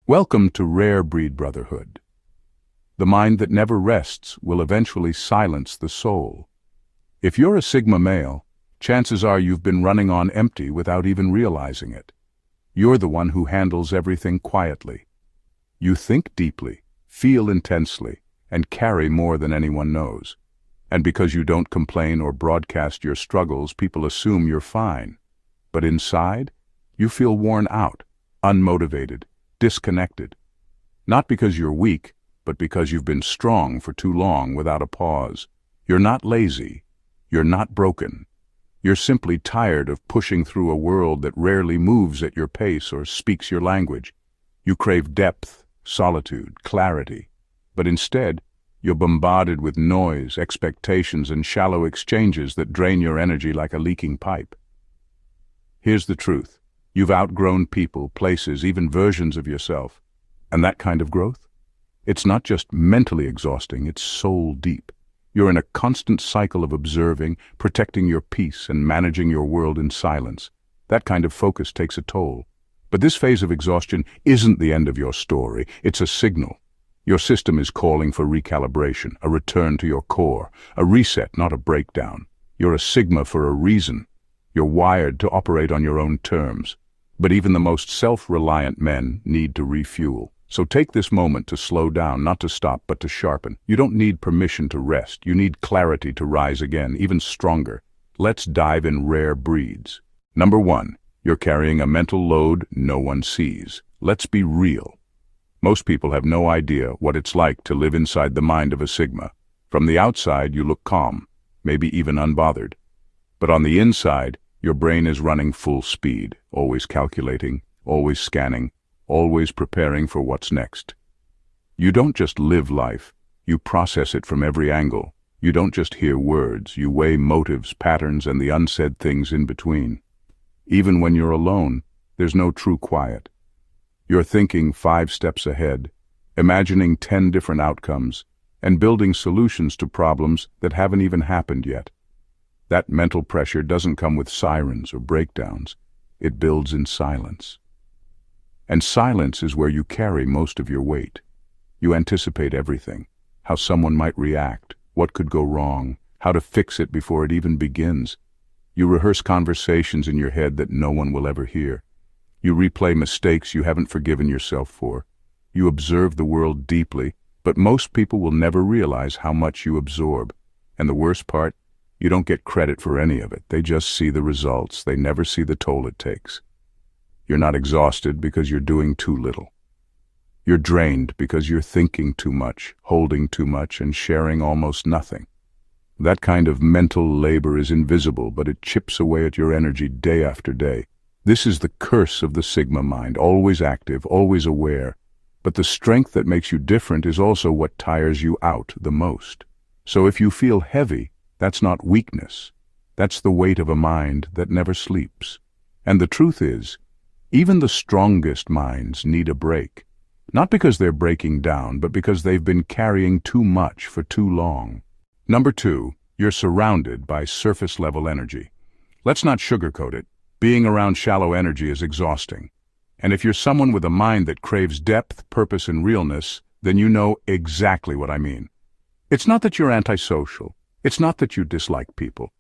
Welcome to Rare Breed Brotherhood. The mind that never rests will eventually silence the soul. If you're a Sigma male, chances are you've been running on empty without even realizing it. You're the one who handles everything quietly. You think deeply, feel intensely, and carry more than anyone knows. And because you don't complain or broadcast your struggles, people assume you're fine. But inside, you feel worn out, unmotivated, disconnected. Not because you're weak, but because you've been strong for too long without a pause. You're not lazy. You're not broken. You're simply tired of pushing through a world that rarely moves at your pace or speaks your language. You crave depth, solitude, clarity. But instead, you're bombarded with noise, expectations, and shallow exchanges that drain your energy like a leaking pipe. Here's the truth. You've outgrown people, places, even versions of yourself. And that kind of growth? It's not just mentally exhausting, it's soul deep. You're in a constant cycle of observing, protecting your peace, and managing your world in silence. That kind of focus takes a toll. But this phase of exhaustion isn't the end of your story, it's a signal. Your system is calling for recalibration, a return to your core, a reset, not a breakdown. You're a Sigma for a reason. You're wired to operate on your own terms. But even the most self-reliant men need to refuel. So take this moment to slow down, not to stop, but to sharpen. You don't need permission to rest. You need clarity to rise again, even stronger. Let's dive in rare breeds. Number 1, you're carrying a mental load no one sees. Let's be real. Most people have no idea what it's like to live inside the mind of a Sigma. From the outside, you look calm, maybe even unbothered. But on the inside, your brain is running full speed, always calculating, always scanning, always preparing for what's next. You don't just live life, you process it from every angle. You don't just hear words, you weigh motives, patterns, and the unsaid things in between. Even when you're alone, there's no true quiet. You're thinking 5 steps ahead, imagining 10 different outcomes, and building solutions to problems that haven't even happened yet. That mental pressure doesn't come with sirens or breakdowns. It builds in silence. And silence is where you carry most of your weight. You anticipate everything, how someone might react, what could go wrong, how to fix it before it even begins. You rehearse conversations in your head that no one will ever hear. You replay mistakes you haven't forgiven yourself for. You observe the world deeply, but most people will never realize how much you absorb. And the worst part, you don't get credit for any of it. They just see the results. They never see the toll it takes. You're not exhausted because you're doing too little. You're drained because you're thinking too much, holding too much, and sharing almost nothing. That kind of mental labor is invisible, but it chips away at your energy day after day. This is the curse of the Sigma mind, always active, always aware. But the strength that makes you different is also what tires you out the most. So if you feel heavy, that's not weakness. That's the weight of a mind that never sleeps. And the truth is, even the strongest minds need a break. Not because they're breaking down, but because they've been carrying too much for too long. Number 2, you're surrounded by surface-level energy. Let's not sugarcoat it. Being around shallow energy is exhausting. And if you're someone with a mind that craves depth, purpose, and realness, then you know exactly what I mean. It's not that you're antisocial. It's not that you dislike people.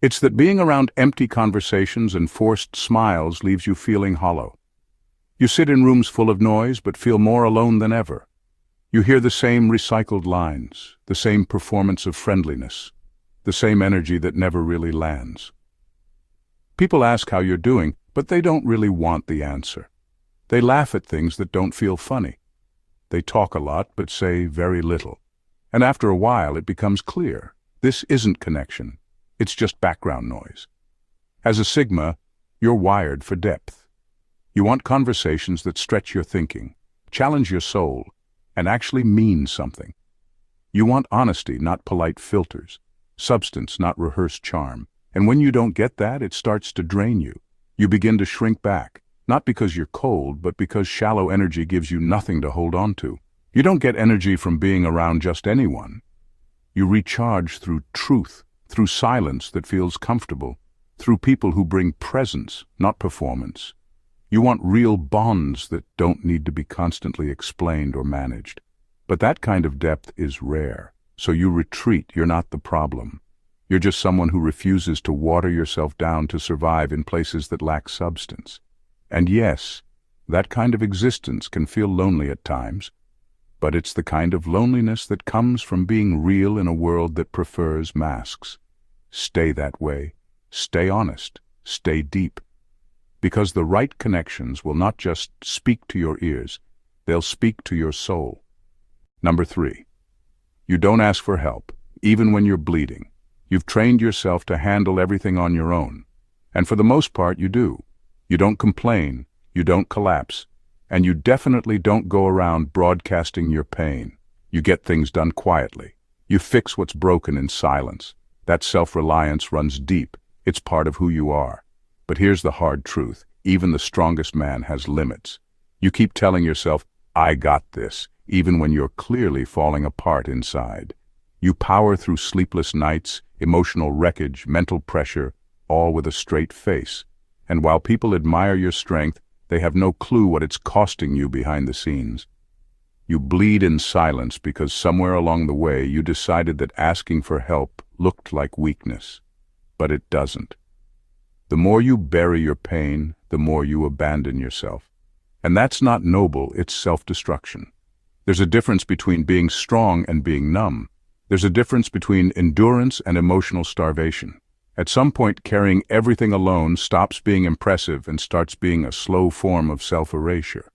It's that being around empty conversations and forced smiles leaves you feeling hollow. You sit in rooms full of noise but feel more alone than ever. You hear the same recycled lines, the same performance of friendliness, the same energy that never really lands. People ask how you're doing, but they don't really want the answer. They laugh at things that don't feel funny. They talk a lot but say very little. And after a while it becomes clear. This isn't connection. It's just background noise. As a Sigma, you're wired for depth. You want conversations that stretch your thinking, challenge your soul, and actually mean something. You want honesty, not polite filters, substance, not rehearsed charm. And when you don't get that, it starts to drain you. You begin to shrink back, not because you're cold, but because shallow energy gives you nothing to hold on to. You don't get energy from being around just anyone. You recharge through truth, through silence that feels comfortable, through people who bring presence, not performance. You want real bonds that don't need to be constantly explained or managed. But that kind of depth is rare, so you retreat. You're not the problem. You're just someone who refuses to water yourself down to survive in places that lack substance. And yes, that kind of existence can feel lonely at times, but it's the kind of loneliness that comes from being real in a world that prefers masks. Stay that way. Stay honest. Stay deep. Because the right connections will not just speak to your ears, they'll speak to your soul. Number 3. You don't ask for help, even when you're bleeding. You've trained yourself to handle everything on your own. And for the most part, you do. You don't complain, you don't collapse, and you definitely don't go around broadcasting your pain. You get things done quietly. You fix what's broken in silence. That self-reliance runs deep. It's part of who you are. But here's the hard truth. Even the strongest man has limits. You keep telling yourself, I got this, even when you're clearly falling apart inside. You power through sleepless nights, emotional wreckage, mental pressure, all with a straight face. And while people admire your strength, they have no clue what it's costing you behind the scenes. You bleed in silence because somewhere along the way you decided that asking for help looked like weakness. But it doesn't. The more you bury your pain, the more you abandon yourself. And that's not noble, it's self-destruction. There's a difference between being strong and being numb. There's a difference between endurance and emotional starvation. At some point, carrying everything alone stops being impressive and starts being a slow form of self-erasure.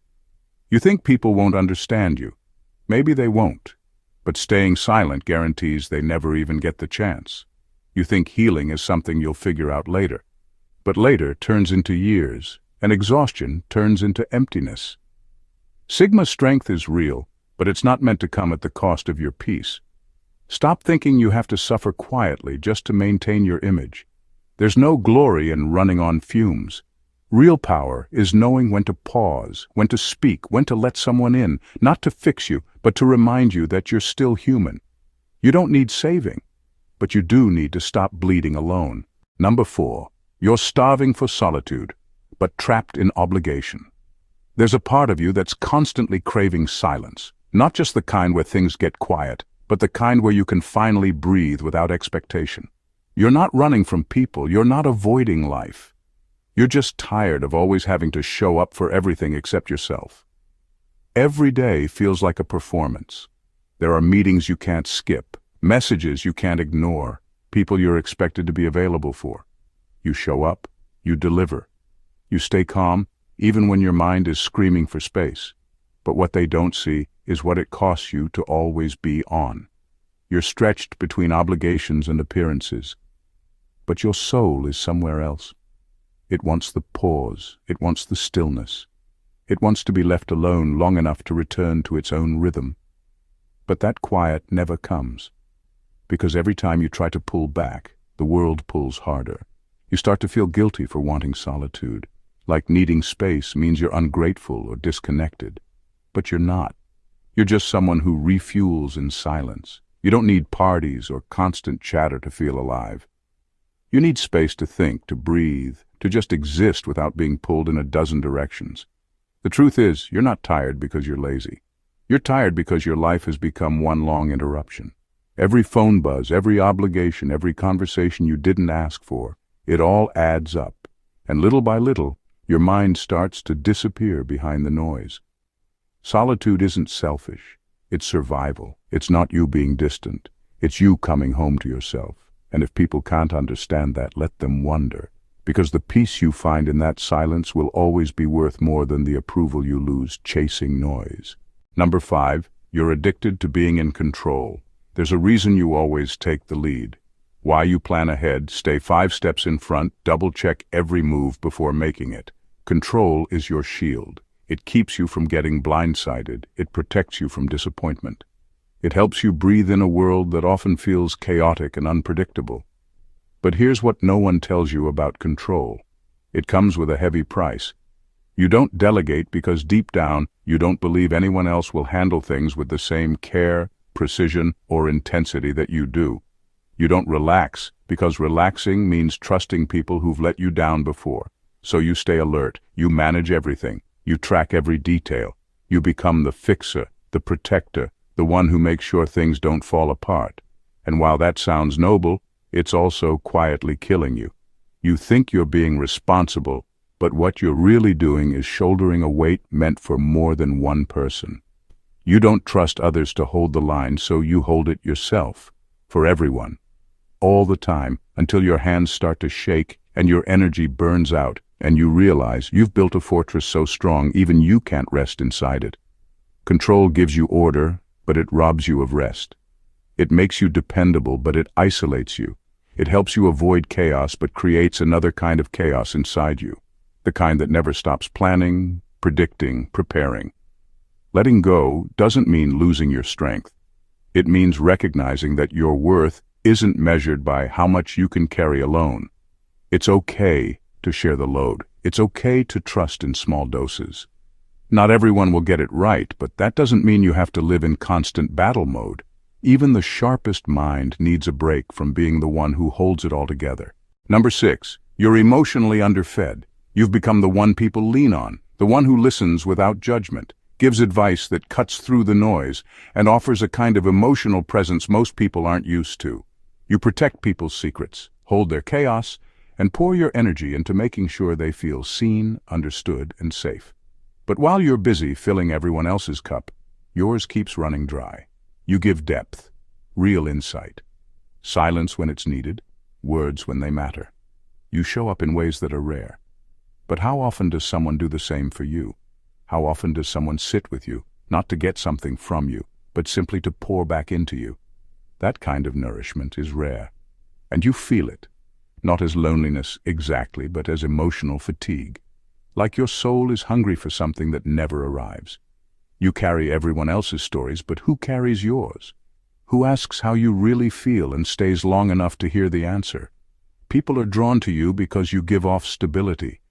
You think people won't understand you. Maybe they won't. But staying silent guarantees they never even get the chance. You think healing is something you'll figure out later. But later turns into years, and exhaustion turns into emptiness. Sigma strength is real, but it's not meant to come at the cost of your peace. Stop thinking you have to suffer quietly just to maintain your image. There's no glory in running on fumes. Real power is knowing when to pause, when to speak, when to let someone in, not to fix you, but to remind you that you're still human. You don't need saving, but you do need to stop bleeding alone. Number 4. You're starving for solitude, but trapped in obligation. There's a part of you that's constantly craving silence, not just the kind where things get quiet, but the kind where you can finally breathe without expectation. You're not running from people, you're not avoiding life. You're just tired of always having to show up for everything except yourself. Every day feels like a performance. There are meetings you can't skip, messages you can't ignore, people you're expected to be available for. You show up, you deliver. You stay calm, even when your mind is screaming for space. But what they don't see is what it costs you to always be on. You're stretched between obligations and appearances. But your soul is somewhere else. It wants the pause, it wants the stillness. It wants to be left alone long enough to return to its own rhythm. But that quiet never comes. Because every time you try to pull back, the world pulls harder. You start to feel guilty for wanting solitude, like needing space means you're ungrateful or disconnected. But you're not. You're just someone who refuels in silence. You don't need parties or constant chatter to feel alive. You need space to think, to breathe, to just exist without being pulled in a dozen directions. The truth is, you're not tired because you're lazy. You're tired because your life has become one long interruption. Every phone buzz, every obligation, every conversation you didn't ask for, it all adds up. And little by little, your mind starts to disappear behind the noise. Solitude isn't selfish. It's survival. It's not you being distant. It's you coming home to yourself. And if people can't understand that, let them wonder. Because the peace you find in that silence will always be worth more than the approval you lose chasing noise. Number 5, you're addicted to being in control. There's a reason you always take the lead. Why you plan ahead, stay 5 steps in front, double-check every move before making it. Control is your shield. It keeps you from getting blindsided. It protects you from disappointment. It helps you breathe in a world that often feels chaotic and unpredictable. But here's what no one tells you about control. It comes with a heavy price. You don't delegate because deep down you don't believe anyone else will handle things with the same care, precision, or intensity that you do. You don't relax because relaxing means trusting people who've let you down before. So you stay alert, you manage everything, you track every detail. You become the fixer, the protector, the one who makes sure things don't fall apart. And while that sounds noble, it's also quietly killing you. You think you're being responsible, but what you're really doing is shouldering a weight meant for more than one person. You don't trust others to hold the line, so you hold it yourself, for everyone, all the time, until your hands start to shake and your energy burns out, and you realize you've built a fortress so strong even you can't rest inside it. Control gives you order, but it robs you of rest. It makes you dependable, but it isolates you. It helps you avoid chaos, but creates another kind of chaos inside you, the kind that never stops planning, predicting, preparing. Letting go doesn't mean losing your strength. It means recognizing that your worth isn't measured by how much you can carry alone. It's okay to share the load. It's okay to trust in small doses. Not everyone will get it right, but that doesn't mean you have to live in constant battle mode. Even the sharpest mind needs a break from being the one who holds it all together. Number 6, you're emotionally underfed. You've become the one people lean on, the one who listens without judgment, gives advice that cuts through the noise, and offers a kind of emotional presence most people aren't used to. You protect people's secrets, hold their chaos, and pour your energy into making sure they feel seen, understood, and safe. But while you're busy filling everyone else's cup, yours keeps running dry. You give depth, real insight, silence when it's needed, words when they matter. You show up in ways that are rare. But how often does someone do the same for you? How often does someone sit with you, not to get something from you, but simply to pour back into you? That kind of nourishment is rare. And you feel it, not as loneliness exactly, but as emotional fatigue. Like your soul is hungry for something that never arrives. You carry everyone else's stories, but who carries yours? Who asks how you really feel and stays long enough to hear the answer? People are drawn to you because you give off stability.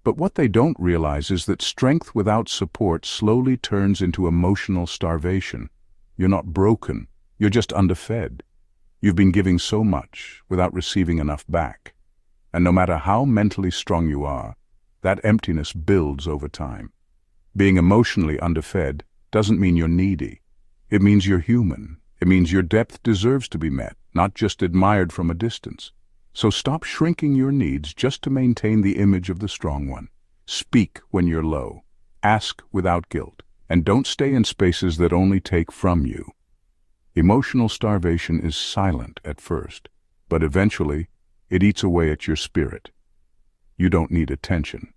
But what they don't realize is that strength without support slowly turns into emotional starvation. You're not broken, you're just underfed. You've been giving so much without receiving enough back. And no matter how mentally strong you are, that emptiness builds over time. Being emotionally underfed doesn't mean you're needy. It means you're human. It means your depth deserves to be met, not just admired from a distance. So stop shrinking your needs just to maintain the image of the strong one. Speak when you're low. Ask without guilt. And don't stay in spaces that only take from you. Emotional starvation is silent at first, but eventually it eats away at your spirit. You don't need attention.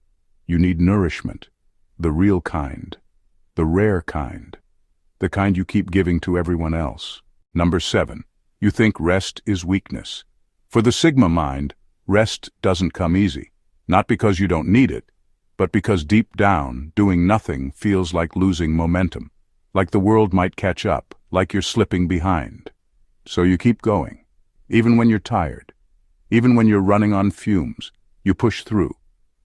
You need nourishment. The real kind. The rare kind. The kind you keep giving to everyone else. Number 7. You think rest is weakness. For the Sigma mind, rest doesn't come easy. Not because you don't need it, but because deep down, doing nothing feels like losing momentum. Like the world might catch up, like you're slipping behind. So you keep going. Even when you're tired. Even when you're running on fumes. You push through.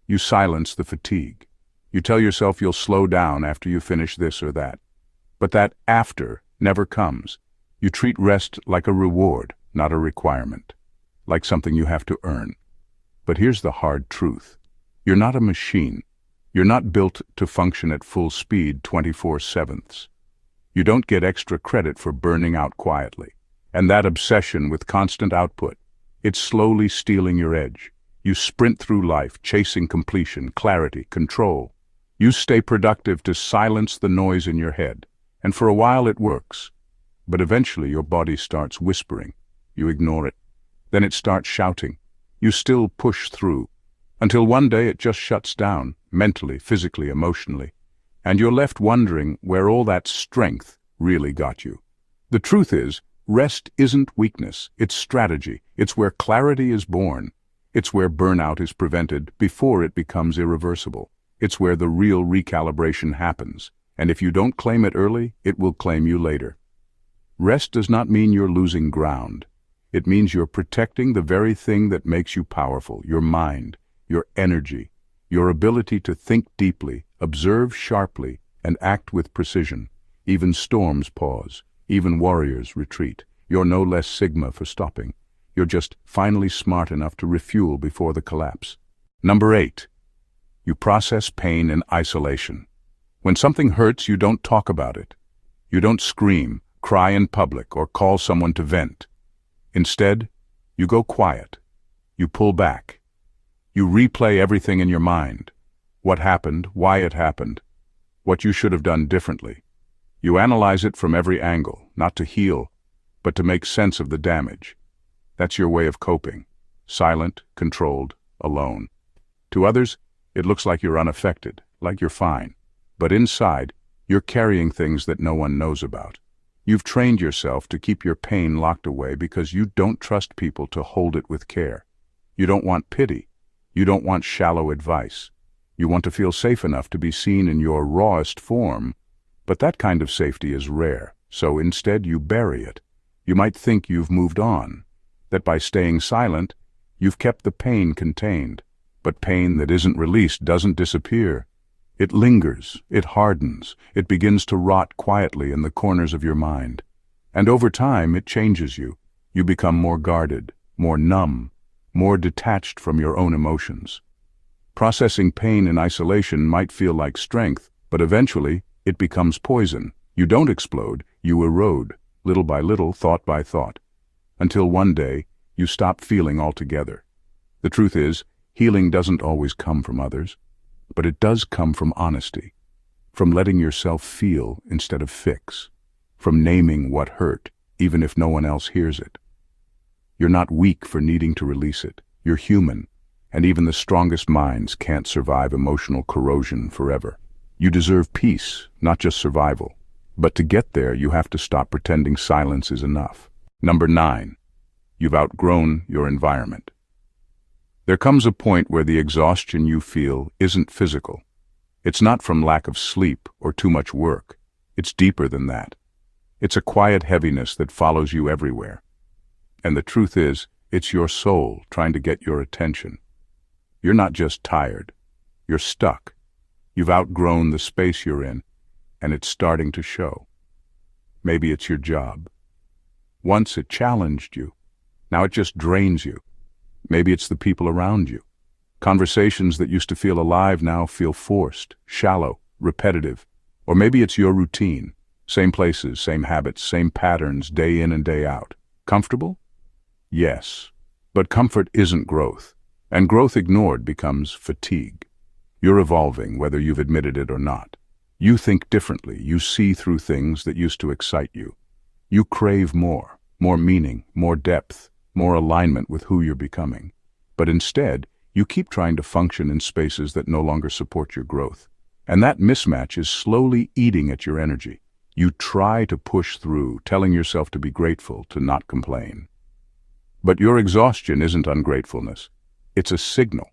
You silence the fatigue. You tell yourself you'll slow down after you finish this or that. But that after never comes. You treat rest like a reward, not a requirement. Like something you have to earn. But here's the hard truth. You're not a machine. You're not built to function at full speed 24/7. You don't get extra credit for burning out quietly. And that obsession with constant output, it's slowly stealing your edge. You sprint through life, chasing completion, clarity, control. You stay productive to silence the noise in your head. And for a while it works. But eventually your body starts whispering. You ignore it. Then it starts shouting. You still push through. Until one day it just shuts down, mentally, physically, emotionally. And you're left wondering where all that strength really got you. The truth is, rest isn't weakness, it's strategy. It's where clarity is born. It's where burnout is prevented before it becomes irreversible. It's where the real recalibration happens. And if you don't claim it early, it will claim you later. Rest does not mean you're losing ground. It means you're protecting the very thing that makes you powerful, your mind, your energy, your ability to think deeply, observe sharply, and act with precision. Even storms pause. Even warriors retreat. You're no less Sigma for stopping. You're just finally smart enough to refuel before the collapse. Number 8. You process pain in isolation. When something hurts, you don't talk about it. You don't scream, cry in public, or call someone to vent. Instead, you go quiet. You pull back. You replay everything in your mind. What happened, why it happened, what you should have done differently. You analyze it from every angle, not to heal, but to make sense of the damage. That's your way of coping. Silent, controlled, alone. To others, it looks like you're unaffected, like you're fine. But inside, you're carrying things that no one knows about. You've trained yourself to keep your pain locked away because you don't trust people to hold it with care. You don't want pity. You don't want shallow advice. You want to feel safe enough to be seen in your rawest form. But that kind of safety is rare, so instead you bury it. You might think you've moved on, that by staying silent, you've kept the pain contained. But pain that isn't released doesn't disappear. It lingers, it hardens, it begins to rot quietly in the corners of your mind. And over time, it changes you. You become more guarded, more numb, more detached from your own emotions. Processing pain in isolation might feel like strength, but eventually, it becomes poison. You don't explode, you erode, little by little, thought by thought, until one day, you stop feeling altogether. The truth is, healing doesn't always come from others. But it does come from honesty, from letting yourself feel instead of fix, from naming what hurt, even if no one else hears it. You're not weak for needing to release it. You're human, and even the strongest minds can't survive emotional corrosion forever. You deserve peace, not just survival. But to get there, you have to stop pretending silence is enough. Number 9. You've outgrown your environment. There comes a point where the exhaustion you feel isn't physical. It's not from lack of sleep or too much work. It's deeper than that. It's a quiet heaviness that follows you everywhere. And the truth is, it's your soul trying to get your attention. You're not just tired. You're stuck. You've outgrown the space you're in, and it's starting to show. Maybe it's your job. Once it challenged you. Now it just drains you. Maybe it's the people around you. Conversations that used to feel alive now feel forced, shallow, repetitive. Or maybe it's your routine. Same places, same habits, same patterns, day in and day out. Comfortable? Yes. But comfort isn't growth. And growth ignored becomes fatigue. You're evolving, whether you've admitted it or not. You think differently. You see through things that used to excite you. You crave more meaning, more depth, more alignment with who you're becoming. But instead, you keep trying to function in spaces that no longer support your growth. And that mismatch is slowly eating at your energy. You try to push through, telling yourself to be grateful, to not complain. But your exhaustion isn't ungratefulness. It's a signal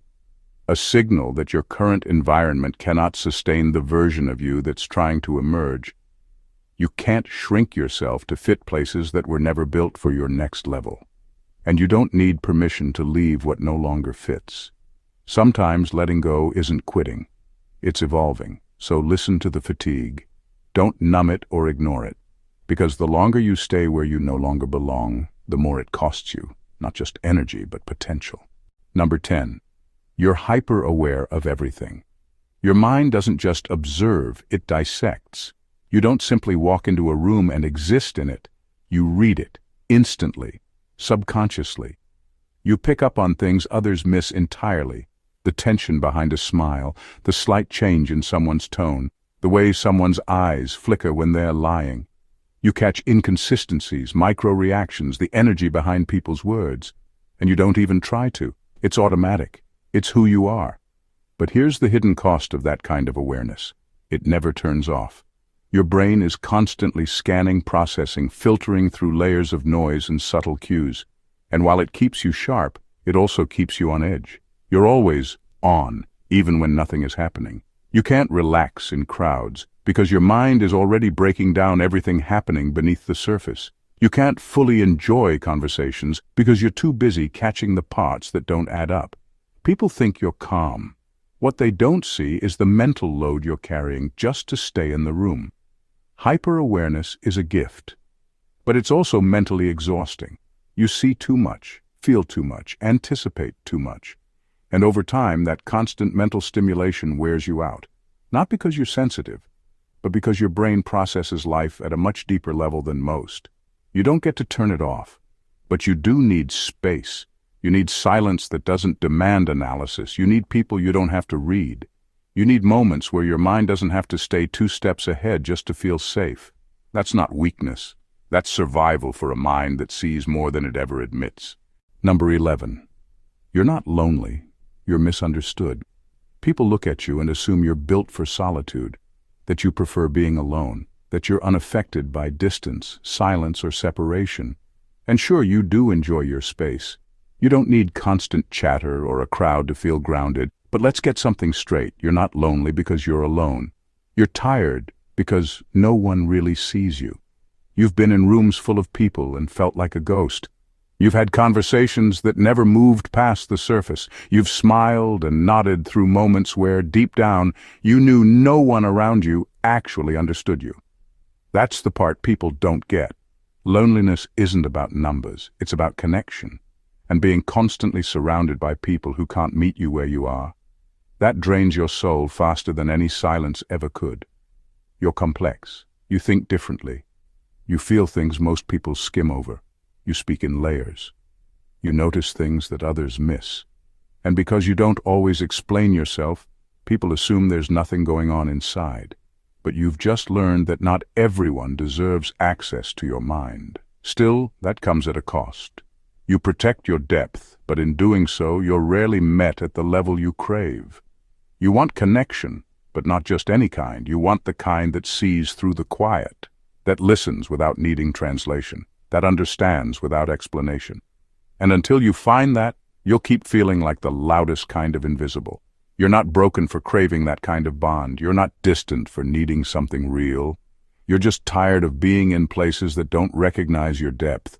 that your current environment cannot sustain the version of you that's trying to emerge. You can't shrink yourself to fit places that were never built for your next level. And you don't need permission to leave what no longer fits. Sometimes letting go isn't quitting. It's evolving. So listen to the fatigue. Don't numb it or ignore it. Because the longer you stay where you no longer belong, the more it costs you. Not just energy, but potential. Number 10. You're hyper-aware of everything. Your mind doesn't just observe, it dissects. You don't simply walk into a room and exist in it. You read it, instantly. Subconsciously. You pick up on things others miss entirely. The tension behind a smile, the slight change in someone's tone, the way someone's eyes flicker when they're lying. You catch inconsistencies, micro-reactions, the energy behind people's words. And you don't even try to. It's automatic. It's who you are. But here's the hidden cost of that kind of awareness. It never turns off. Your brain is constantly scanning, processing, filtering through layers of noise and subtle cues. And while it keeps you sharp, it also keeps you on edge. You're always on, even when nothing is happening. You can't relax in crowds, because your mind is already breaking down everything happening beneath the surface. You can't fully enjoy conversations, because you're too busy catching the parts that don't add up. People think you're calm. What they don't see is the mental load you're carrying just to stay in the room. Hyper-awareness is a gift, but it's also mentally exhausting. You see too much, feel too much, anticipate too much. And over time, that constant mental stimulation wears you out. Not because you're sensitive, but because your brain processes life at a much deeper level than most. You don't get to turn it off, but you do need space. You need silence that doesn't demand analysis. You need people you don't have to read. You need moments where your mind doesn't have to stay 2 steps ahead just to feel safe. That's not weakness. That's survival for a mind that sees more than it ever admits. Number 11. You're not lonely. You're misunderstood. People look at you and assume you're built for solitude, that you prefer being alone, that you're unaffected by distance, silence, or separation. And sure, you do enjoy your space. You don't need constant chatter or a crowd to feel grounded. But let's get something straight. You're not lonely because you're alone. You're tired because no one really sees you. You've been in rooms full of people and felt like a ghost. You've had conversations that never moved past the surface. You've smiled and nodded through moments where, deep down, you knew no one around you actually understood you. That's the part people don't get. Loneliness isn't about numbers. It's about connection. And being constantly surrounded by people who can't meet you where you are. That drains your soul faster than any silence ever could. You're complex. You think differently. You feel things most people skim over. You speak in layers. You notice things that others miss. And because you don't always explain yourself, people assume there's nothing going on inside. But you've just learned that not everyone deserves access to your mind. Still, that comes at a cost. You protect your depth, but in doing so, you're rarely met at the level you crave. You want connection, but not just any kind. You want the kind that sees through the quiet, that listens without needing translation, that understands without explanation. And until you find that, you'll keep feeling like the loudest kind of invisible. You're not broken for craving that kind of bond. You're not distant for needing something real. You're just tired of being in places that don't recognize your depth.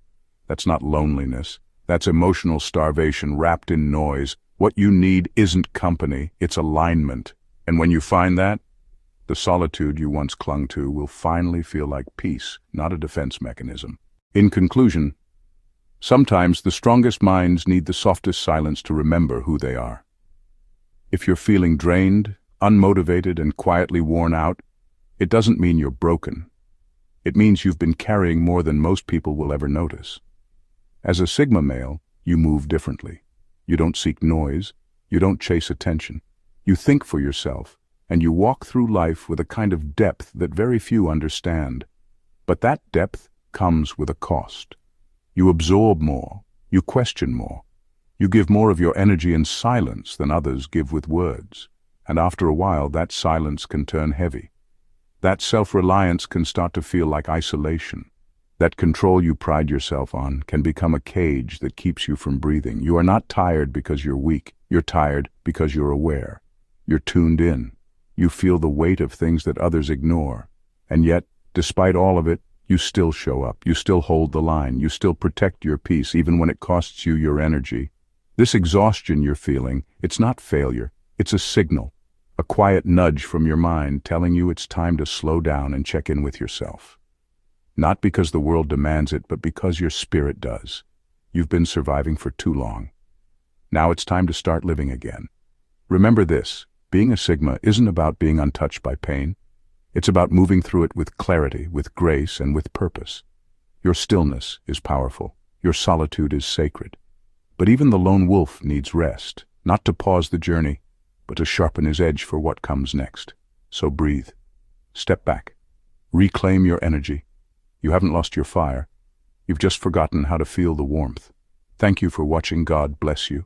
That's not loneliness. That's emotional starvation wrapped in noise. What you need isn't company, it's alignment. And when you find that, the solitude you once clung to will finally feel like peace, not a defense mechanism. In conclusion, sometimes the strongest minds need the softest silence to remember who they are. If you're feeling drained, unmotivated, and quietly worn out, it doesn't mean you're broken. It means you've been carrying more than most people will ever notice. As a Sigma male, you move differently. You don't seek noise. You don't chase attention. You think for yourself, and you walk through life with a kind of depth that very few understand. But that depth comes with a cost. You absorb more. You question more. You give more of your energy in silence than others give with words. And after a while, that silence can turn heavy. That self-reliance can start to feel like isolation. That control you pride yourself on can become a cage that keeps you from breathing. You are not tired because you're weak. You're tired because you're aware. You're tuned in. You feel the weight of things that others ignore. And yet, despite all of it, you still show up. You still hold the line. You still protect your peace even when it costs you your energy. This exhaustion you're feeling, it's not failure. It's a signal. A quiet nudge from your mind telling you it's time to slow down and check in with yourself. Not because the world demands it, but because your spirit does. You've been surviving for too long. Now it's time to start living again. Remember this, being a Sigma isn't about being untouched by pain. It's about moving through it with clarity, with grace, and with purpose. Your stillness is powerful. Your solitude is sacred. But even the lone wolf needs rest, not to pause the journey, but to sharpen his edge for what comes next. So breathe. Step back. Reclaim your energy. You haven't lost your fire. You've just forgotten how to feel the warmth. Thank you for watching. God bless you.